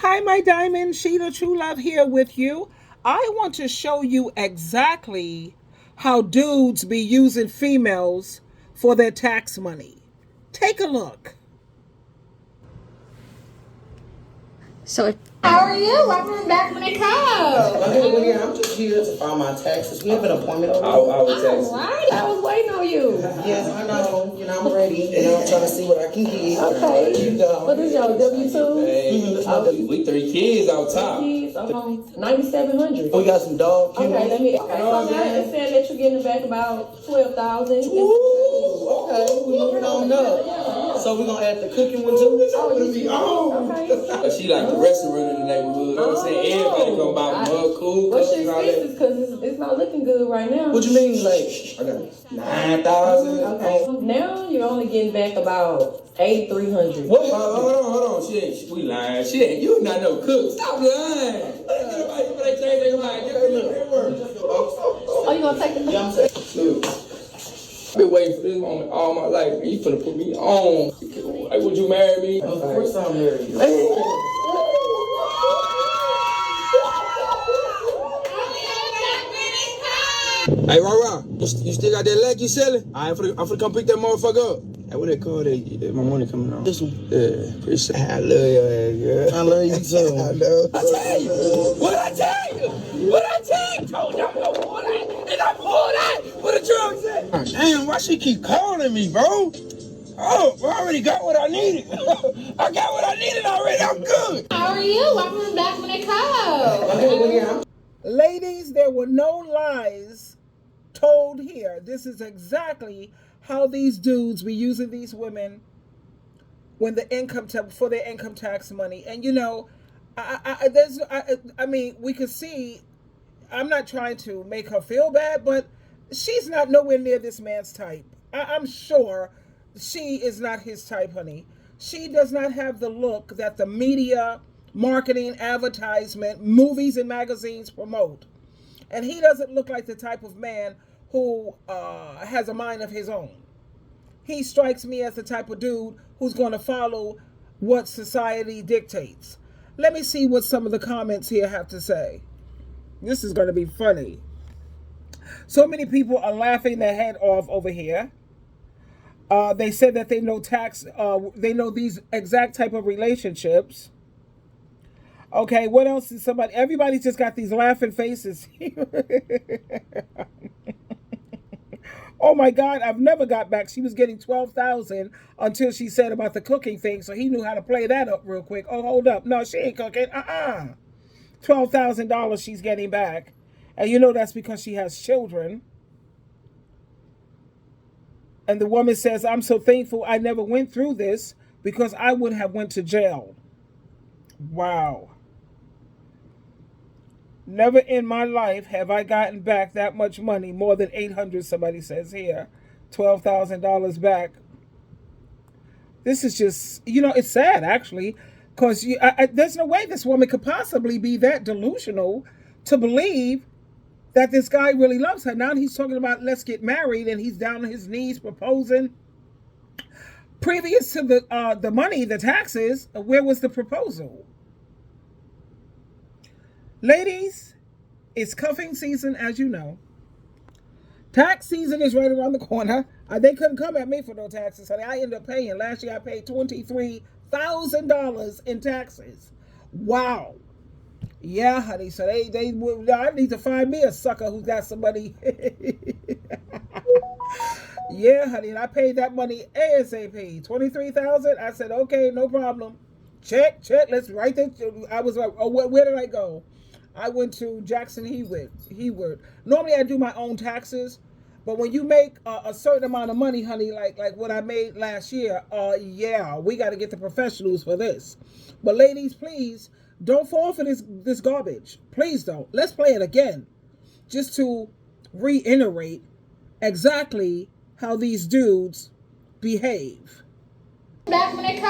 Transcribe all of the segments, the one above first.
Hi, my diamond. SheilaTruelove here with you. I want to show you exactly how dudes be using females for their tax money. Take a look. So, how are you? Welcome back from the cove. Okay, I'm just here to file my taxes. We have an appointment over All right, I was waiting on you. Yes, I know. I'm ready. I'm trying to see what I can get. Okay. There you go. What is your W-2? We 3 kids out top. 9,700. We got some dog kennels. Okay, so now it said that you're getting back about 12,000. Ooh, okay. We're moving on up. So we're going to add the cooking one too? Okay. She like the restaurant in the neighborhood. You know what I'm saying? Everybody come by with mug, cool, What's cookies, your all that. expenses? Because it's not looking good right now. What you mean, like, I got 9,000? Okay. Now you're only getting back about 8,300. What? Hold on. We lying. She ain't. You not no cook. Stop lying. Oh, you gonna take the Yeah, I'm saying. I've been waiting for this moment all my life, and you finna put me on. Like, would you marry me? Of course I'm married. Hey, Rara, you still got that leg you selling? I'm finna come pick that motherfucker up. Hey, what they call that? My money coming on. This one. Yeah, appreciate it. I love your ass, girl. I love you too. I know. I tell you. What I tell you? Told you I'm gonna pull that, and I pull that. What the drugs at? Damn, why she keep calling me, bro? Oh, I already got what I needed. I got what I needed already. I'm good. How are you? Welcome back from the cove. Okay, Ladies, there were no lies told here. This is exactly how these dudes be using these women when the for their income tax money. And you know, I mean, we could see. I'm not trying to make her feel bad, but she's not nowhere near this man's type. I'm sure she is not his type, honey. She does not have the look that the media, marketing, advertisement, movies, and magazines promote. And he doesn't look like the type of man who has a mind of his own. He strikes me as the type of dude who's going to follow what society dictates. Let me see what some of the comments here have to say. This is going to be funny. So many people are laughing their head off over here. They said that they know they know these exact type of relationships. Okay, what else is everybody just got these laughing faces. Oh my God, I've never got back. She was getting 12,000 until she said about the cooking thing, so he knew how to play that up real quick. Oh, hold up. No, she ain't cooking. $12,000 she's getting back. And you know that's because she has children. And the woman says, I'm so thankful I never went through this because I would have went to jail. Wow. Never in my life have I gotten back that much money, more than 800, somebody says here. $12,000 back. This is just, you know, it's sad actually, because there's no way this woman could possibly be that delusional to believe that this guy really loves her. Now he's talking about let's get married, and he's down on his knees proposing. Previous to the money, the taxes, where was the proposal? Ladies, it's cuffing season, as you know. Tax season is right around the corner. They couldn't come at me for no taxes, honey. I ended up paying. Last year I paid $23,000 in taxes. Wow. Yeah, honey. So I need to find me a sucker who's got somebody. Yeah, honey. And I paid that money ASAP. $23,000. I said, okay, no problem. Check. Let's write that. I was like, oh, where did I go? I went to Jackson Heward. Normally I do my own taxes, but when you make a certain amount of money, honey, like what I made last year, yeah, we got to get the professionals for this. But ladies, please don't fall for this garbage. Please don't. Let's play it again, just to reiterate exactly how these dudes behave. Back from the cove.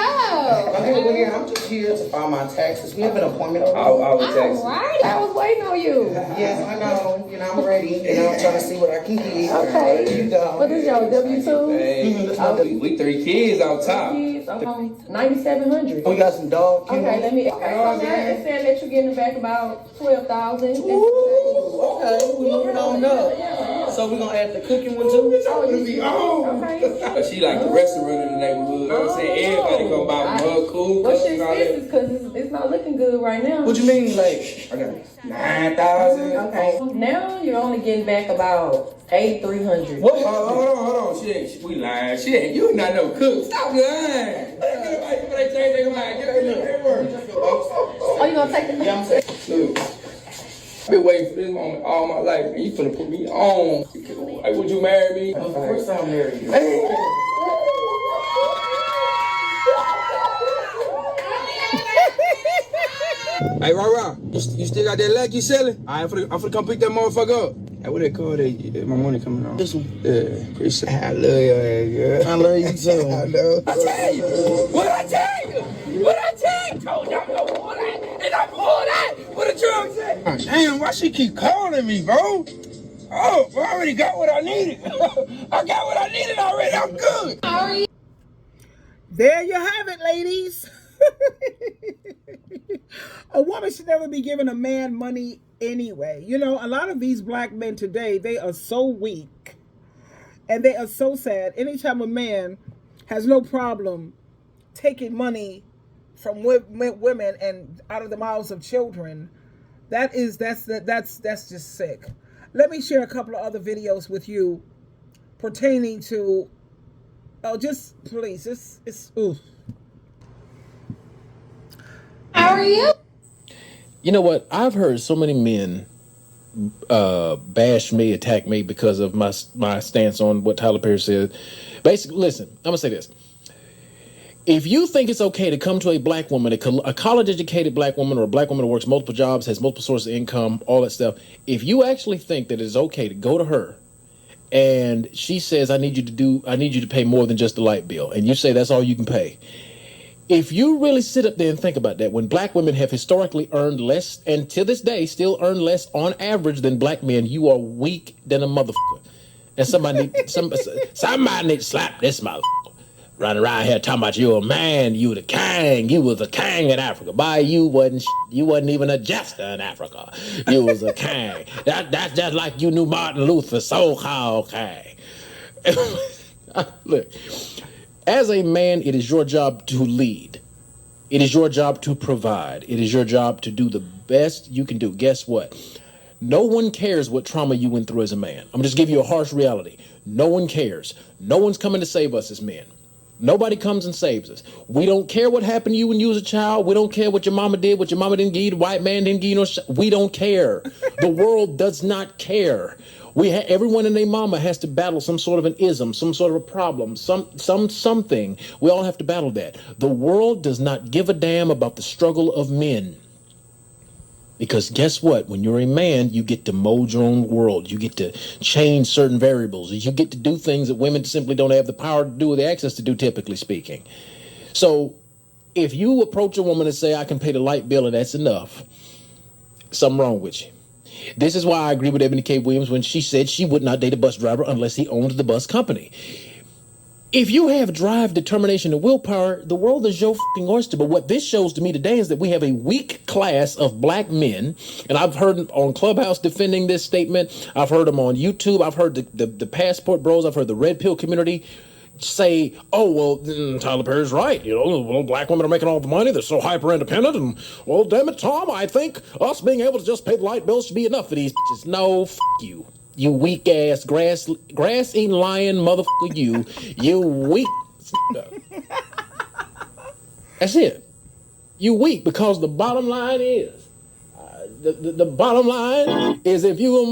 Okay, I'm just here to file my taxes. We have an appointment over All taxes. All right, I was waiting on you. Yes, I know. I'm ready. I'm trying to see what I can get. Okay. There you go. What is your W-2? We 3 kids out top. I'm on 9,700. We got some dog kennels. Okay, let me. Okay, so now it said that you're getting back about 12,000. Okay, we moving on up. So we're gonna add the cooking one too. Okay. She like the restaurant in the neighborhood. You know what I'm saying? Everybody come by with her cool. What's your expenses? Because it's not looking good right now. What you mean, like? I got 9,000. Okay. Now you're only getting back about 8,300. What? Hold on. We lying. She ain't. You not no cook. Stop lying. They change their mind. Get that look. Oh, you gonna take the? Yeah, I'm saying. Look, I've been waiting for this moment all my life, and you finna put me on. Like, would you marry me? Of course I'll marry you. Hey, Rah, you still got that leg you selling? I'm finna come pick that motherfucker up. Hey, what they call that? My money coming on. This one? Yeah, appreciate it. I love your ass, girl. I love you too. I know. I tell you. What I tell you? What I tell you? Told y'all no pull that, and I pull that. What the drug say? Oh, damn, why she keep calling me, bro? Oh, I already got what I needed. I got what I needed already. I'm good. There you have it, ladies. A woman should never be giving a man money anyway. You know, a lot of these black men today, they are so weak and they are so sad. Anytime a man has no problem taking money from women and out of the mouths of children, that's just sick. Let me share a couple of other videos with you pertaining to just please, it's oof. How are you? You know what? I've heard so many men bash me, attack me because of my stance on what Tyler Perry said. Basically, listen, I'm gonna say this. If you think it's okay to come to a black woman, a college-educated black woman, or a black woman who works multiple jobs, has multiple sources of income, all that stuff, if you actually think that it's okay to go to her and she says, I need you to pay more than just the light bill, and you say that's all you can pay. If you really sit up there and think about that, when black women have historically earned less, and to this day still earn less on average than black men, you are weak than a motherfucker. And somebody need to slap this motherfucker. Running around here talking about you a man, you the king, you was a king in Africa. Boy, you wasn't even a jester in Africa. You was a king. That's just like you knew Martin Luther, so-called king. Look, as a man, it is your job to lead. It is your job to provide. It is your job to do the best you can do. Guess what? No one cares what trauma you went through as a man. I'm just giving you a harsh reality. No one cares. No one's coming to save us as men. Nobody comes and saves us. We don't care what happened to you when you was a child. We don't care what your mama did, what your mama didn't give you, the white man didn't give you we don't care. The world does not care. Everyone and their mama has to battle some sort of an ism, some sort of a problem, something. We all have to battle that. The world does not give a damn about the struggle of men. Because guess what? When you're a man, you get to mold your own world. You get to change certain variables. You get to do things that women simply don't have the power to do or the access to do, typically speaking. So if you approach a woman and say, I can pay the light bill and that's enough, something wrong with you. This is why I agree with Ebony K. Williams when she said she would not date a bus driver unless he owned the bus company. If you have drive, determination, and willpower, the world is your fucking oyster. But what this shows to me today is that we have a weak class of black men. And I've heard on Clubhouse defending this statement. I've heard them on YouTube. I've heard the Passport Bros. I've heard the Red Pill community say, oh, well, Tyler Perry's right. You know, well, black women are making all the money. They're so hyper independent. And, well, damn it, Tom, I think us being able to just pay the light bills should be enough for these bitches. No, you. You weak ass grass eating lion motherfucker, you weak. That's it. You weak because the bottom line is, the bottom line is if you a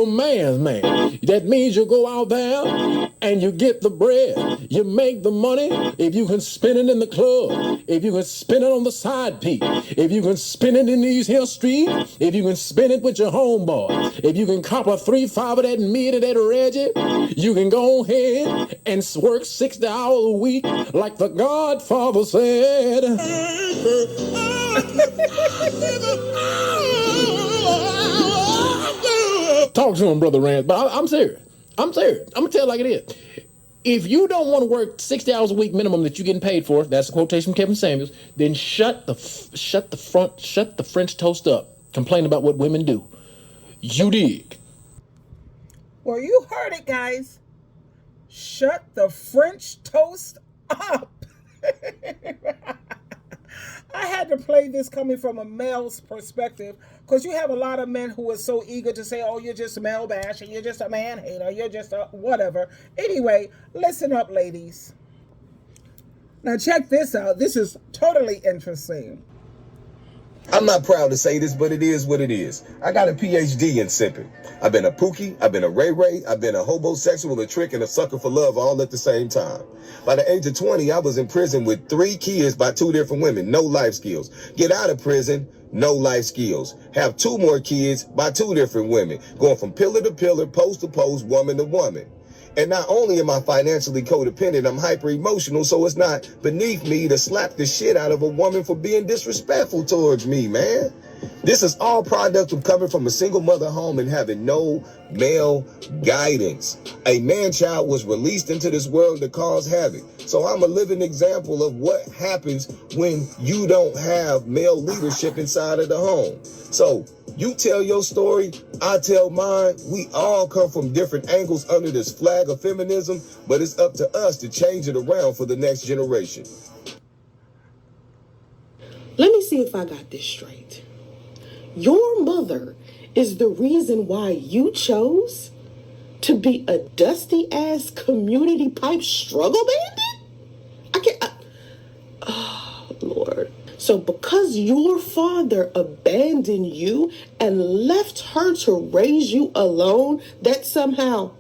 man's man, that means you go out there and you get the bread, you make the money. If you can spend it in the club, if you can spend it on the side piece, if you can spend it in these here streets, if you can spend it with your homeboy, if you can cop a 3-5 of that mid of that Reggie, you can go ahead and work 60 hours a week like the Godfather said. Talk to him, Brother Rand. But I'm serious. I'm gonna tell it like it is. If you don't want to work 60 hours a week minimum that you're getting paid for, that's a quotation from Kevin Samuels, then shut the French toast up. Complain about what women do. You dig? Well, you heard it, guys. Shut the French toast up. I had to play this coming from a male's perspective because you have a lot of men who are so eager to say, oh, you're just a male basher, you're just a man hater, you're just a whatever. Anyway, listen up, ladies. Now check this out. This is totally interesting. I'm not proud to say this, but it is what it is. I got a PhD in simping. I've been a pookie, I've been a ray-ray, I've been a homosexual, a trick, and a sucker for love all at the same time. By the age of 20, I was in prison with 3 kids by 2 different women, no life skills. Get out of prison, no life skills. Have 2 more kids by 2 different women, going from pillar to pillar, post to post, woman to woman. And not only am I financially codependent, I'm hyper emotional, so it's not beneath me to slap the shit out of a woman for being disrespectful towards me, man. This is all product of coming from a single mother home and having no male guidance. A man-child was released into this world to cause havoc. So I'm a living example of what happens when you don't have male leadership inside of the home. So you tell your story, I tell mine. We all come from different angles under this flag of feminism, but it's up to us to change it around for the next generation. Let me see if I got this straight. Your mother is the reason why you chose to be a dusty-ass community pipe struggle bandit? Oh, Lord. So because your father abandoned you and left her to raise you alone, that's somehow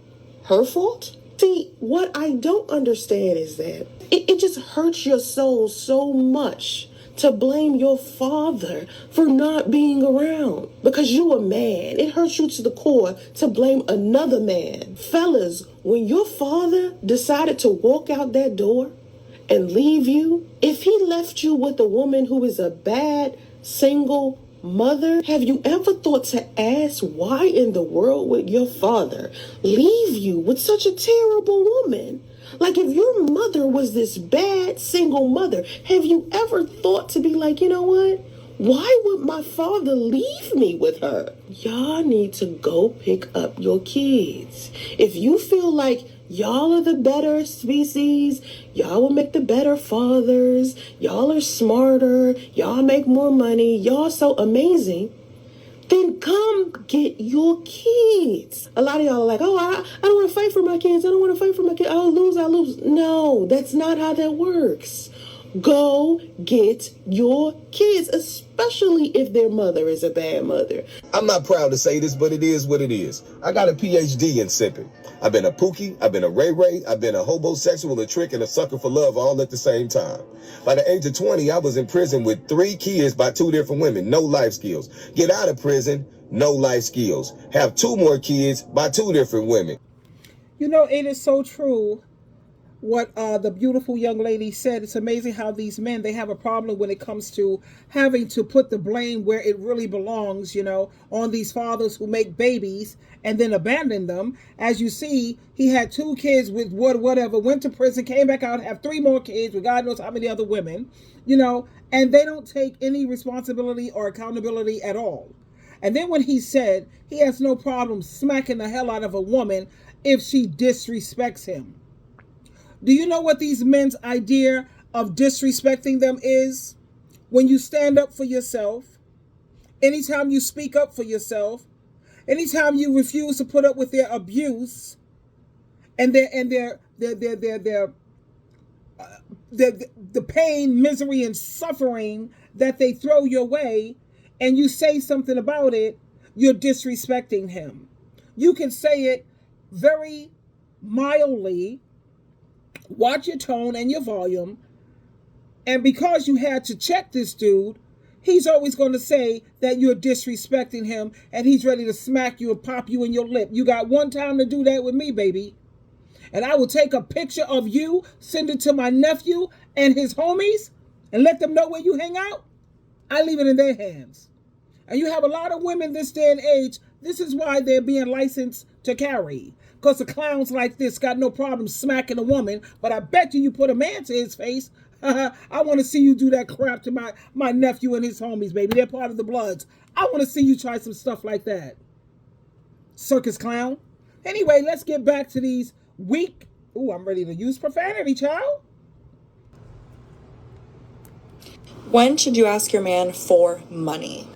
her fault? See, what I don't understand is that it just hurts your soul so much to blame your father for not being around. Because you a man, it hurts you to the core to blame another man. Fellas, when your father decided to walk out that door and leave you, if he left you with a woman who is a bad single mother, have you ever thought to ask why in the world would your father leave you with such a terrible woman? Like, if your mother was this bad single mother, have you ever thought to be like, you know what? Why would my father leave me with her? Y'all need to go pick up your kids. If you feel like y'all are the better species, y'all will make the better fathers, y'all are smarter, y'all make more money, y'all so amazing, then come get your kids. A lot of y'all are like, oh, I don't want to fight for my kids. I don't want to fight for my kids. I'll lose. No, that's not how that works. Go get your kids, especially if their mother is a bad mother. I'm not proud to say this, but it is what it is. I got a PhD in simping. I've been a pookie, I've been a ray-ray, I've been a homosexual, a trick, and a sucker for love all at the same time. By the age of 20, I was in prison with 3 kids by 2 different women, no life skills. Get out of prison, no life skills. Have 2 more kids by 2 different women. You know, it is so true what the beautiful young lady said. It's amazing how these men, they have a problem when it comes to having to put the blame where it really belongs, you know, on these fathers who make babies and then abandon them. As you see, he had 2 kids with whatever, went to prison, came back out, have 3 more kids with God knows how many other women, you know, and they don't take any responsibility or accountability at all. And then when he said he has no problem smacking the hell out of a woman if she disrespects him. Do you know what these men's idea of disrespecting them is? When you stand up for yourself, anytime you speak up for yourself, anytime you refuse to put up with their abuse and the pain, misery, and suffering that they throw your way, and you say something about it, you're disrespecting him. You can say it very mildly. Watch your tone and your volume. And because you had to check this dude, he's always going to say that you're disrespecting him and he's ready to smack you and pop you in your lip. You got one time to do that with me, baby. And I will take a picture of you, send it to my nephew and his homies, and let them know where you hang out. I leave it in their hands. And you have a lot of women this day and age This is why they're being licensed to carry. Because the clowns like this got no problem smacking a woman, but I bet you put a man to his face. I want to see you do that crap to my nephew and his homies, baby. They're part of the Bloods. I want to see you try some stuff like that. Circus clown. Anyway, let's get back to these weak... Ooh, I'm ready to use profanity, child. When should you ask your man for money?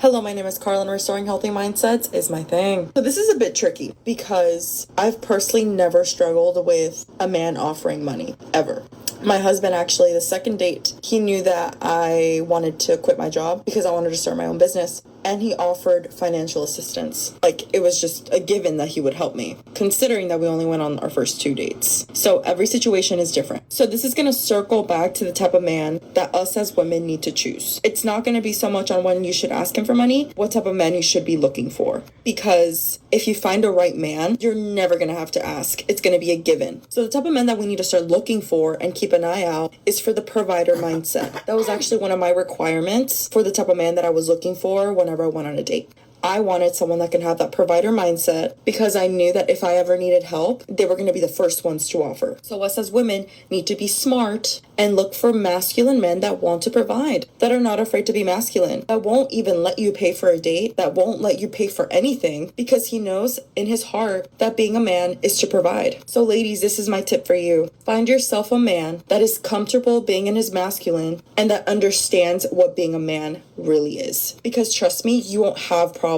Hello, my name is Carla, and restoring healthy mindsets is my thing. So this is a bit tricky because I've personally never struggled with a man offering money, ever. My husband, actually, the second date, he knew that I wanted to quit my job because I wanted to start my own business. And he offered financial assistance. Like, it was just a given that he would help me, considering that we only went on our first 2 dates. So every situation is different. So this is going to circle back to the type of man that us as women need to choose. It's not going to be so much on when you should ask him for money, what type of man you should be looking for. Because if you find a right man, you're never going to have to ask. It's going to be a given. So the type of man that we need to start looking for and keep an eye out is for the provider mindset. That was actually one of my requirements for the type of man that I was looking for whenever I went on a date. I wanted someone that can have that provider mindset because I knew that if I ever needed help, they were going to be the first ones to offer. So us as women need to be smart and look for masculine men that want to provide, that are not afraid to be masculine, that won't even let you pay for a date, that won't let you pay for anything because he knows in his heart that being a man is to provide. So ladies, this is my tip for you. Find yourself a man that is comfortable being in his masculine and that understands what being a man really is. Because trust me, you won't have problems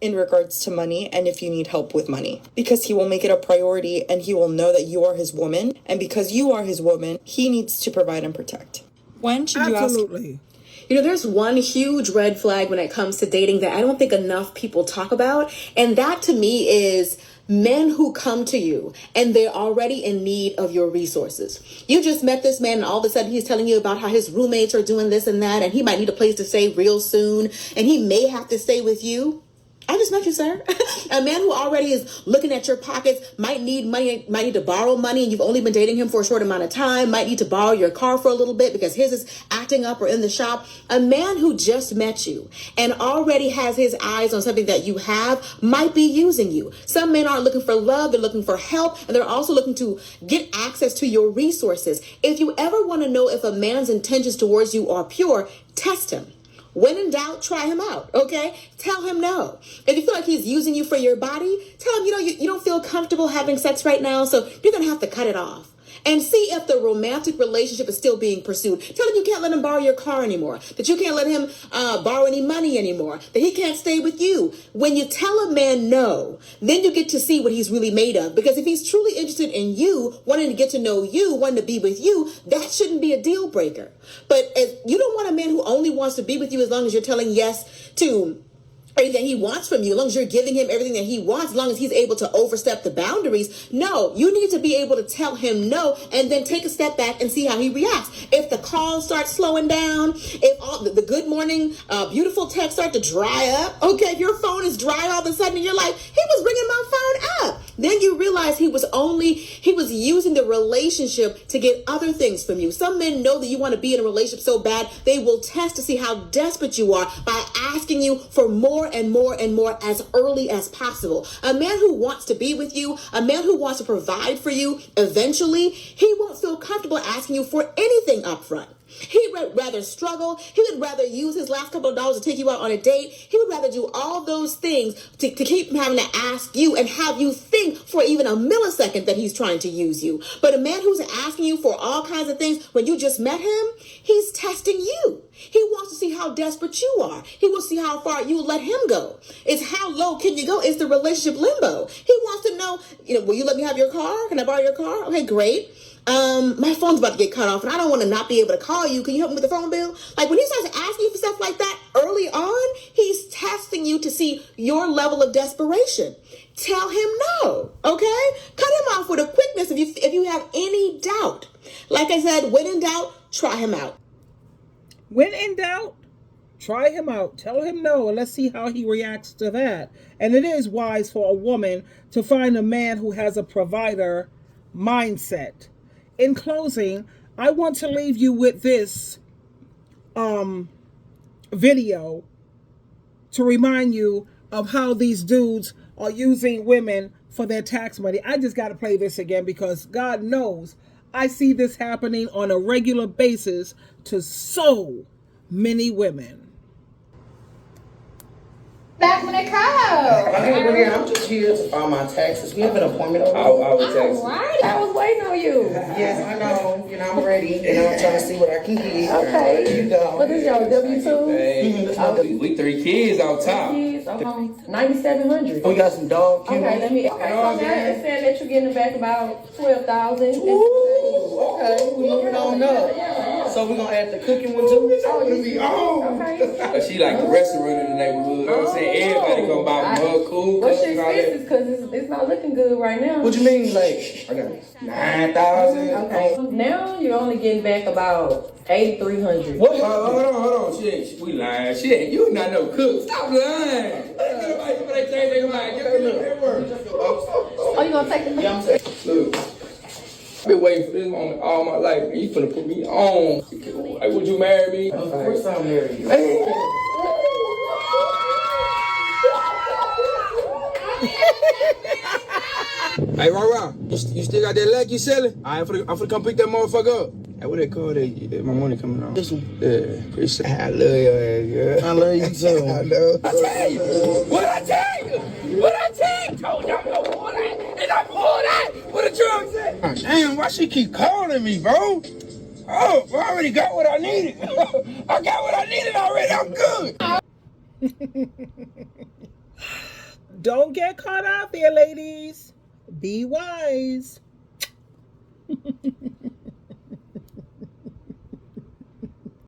in regards to money and if you need help with money, because he will make it a priority and he will know that you are his woman, and because you are his woman, he needs to provide and protect. When should you ask? Absolutely. You know, there's one huge red flag when it comes to dating that I don't think enough people talk about, and that to me is men who come to you and they're already in need of your resources. You just met this man and all of a sudden he's telling you about how his roommates are doing this and that, and he might need a place to stay real soon, and he may have to stay with you. I just met you, sir. A man who already is looking at your pockets, might need money, might need to borrow money, and you've only been dating him for a short amount of time, might need to borrow your car for a little bit because his is acting up or in the shop. A man who just met you and already has his eyes on something that you have might be using you. Some men aren't looking for love, they're looking for help, and they're also looking to get access to your resources. If you ever want to know if a man's intentions towards you are pure, test him. When in doubt, try him out, okay? Tell him no. If you feel like he's using you for your body, tell him, you don't feel comfortable having sex right now, so you're going to have to cut it off. And see if the romantic relationship is still being pursued. Tell him you can't let him borrow your car anymore, that you can't let him borrow any money anymore, that he can't stay with you. When you tell a man no, then you get to see what he's really made of. Because if he's truly interested in you, wanting to get to know you, wanting to be with you, that shouldn't be a deal breaker. But if you don't want a man who only wants to be with you as long as you're telling yes to everything he wants from you, as long as you're giving him everything that he wants, as long as he's able to overstep the boundaries. No, you need to be able to tell him no and then take a step back and see how he reacts. If the calls start slowing down, if all the good morning, beautiful texts start to dry up, okay, if your phone is dry all of a sudden and you're like, he was bringing my phone up, then you realize he was using the relationship to get other things from you. Some men know that you want to be in a relationship so bad, they will test to see how desperate you are by asking you for more and more and more as early as possible. A man who wants to be with you, a man who wants to provide for you, eventually, he won't feel comfortable asking you for anything up front. He would rather struggle. He would rather use his last couple of dollars to take you out on a date. He would rather do all those things to keep having to ask you and have you think for even a millisecond that he's trying to use you. But a man who's asking you for all kinds of things when you just met him, he's testing you. He wants to see how desperate you are. He wants to see how far you will let him go. It's how low can you go? It's the relationship limbo. He wants to know, will you let me have your car? Can I borrow your car? Okay, great. My phone's about to get cut off and I don't want to not be able to call you. Can you help me with the phone bill? Like when he starts asking you for stuff like that early on, he's testing you to see your level of desperation. Tell him no, okay? Cut him off with a quickness if you have any doubt. Like I said, when in doubt, try him out. When in doubt, try him out. Tell him no, and let's see how he reacts to that. And it is wise for a woman to find a man who has a provider mindset. In closing, I want to leave you with this video to remind you of how these dudes are using women for their tax money. I just got to play this again because God knows I see this happening on a regular basis to so many women. Back when it comes. I'm just here to file my taxes. We have an appointment over here. All right, I was waiting on you. Yes, I know. I'm ready. I'm trying to see what I can get. Okay. There you go. What is your W-2? Hey, we 3 kids on top. Kids, 9,700. We got some dog kennels. Okay, let me. Okay, so now it's saying that you're getting back about 12,000. Okay, we moving on up. So we're gonna add the cooking one too. Okay. She like the restaurant in the neighborhood. You know what I'm saying? Everybody come by from her cool. What's your expenses? Because it's not looking good right now. What you mean, like? I got 9,000. Okay. Now you're only getting back about 8,300. What? Hold on. We lying. Shit, you not no cook. Stop lying. They change their mind. Get that look. Oh, you gonna take the? Yeah, I'm saying. Look. I've been waiting for this moment all my life, man. You finna put me on. Like, would you marry me? Of course I'll marry you. Hey, Rara, you still got that leg you selling? I'm finna come pick that motherfucker up. Hey, what they call that? My money coming on. This one. Yeah, appreciate it. I love your ass, girl. I love you too. I know. I tell you. What I tell you? Told y'all no more that. And I pulled that. What the drug say? Oh, damn, why she keep calling me, bro? Oh, I already got what I needed. I got what I needed already. I'm good. Don't get caught out there, ladies. Be wise.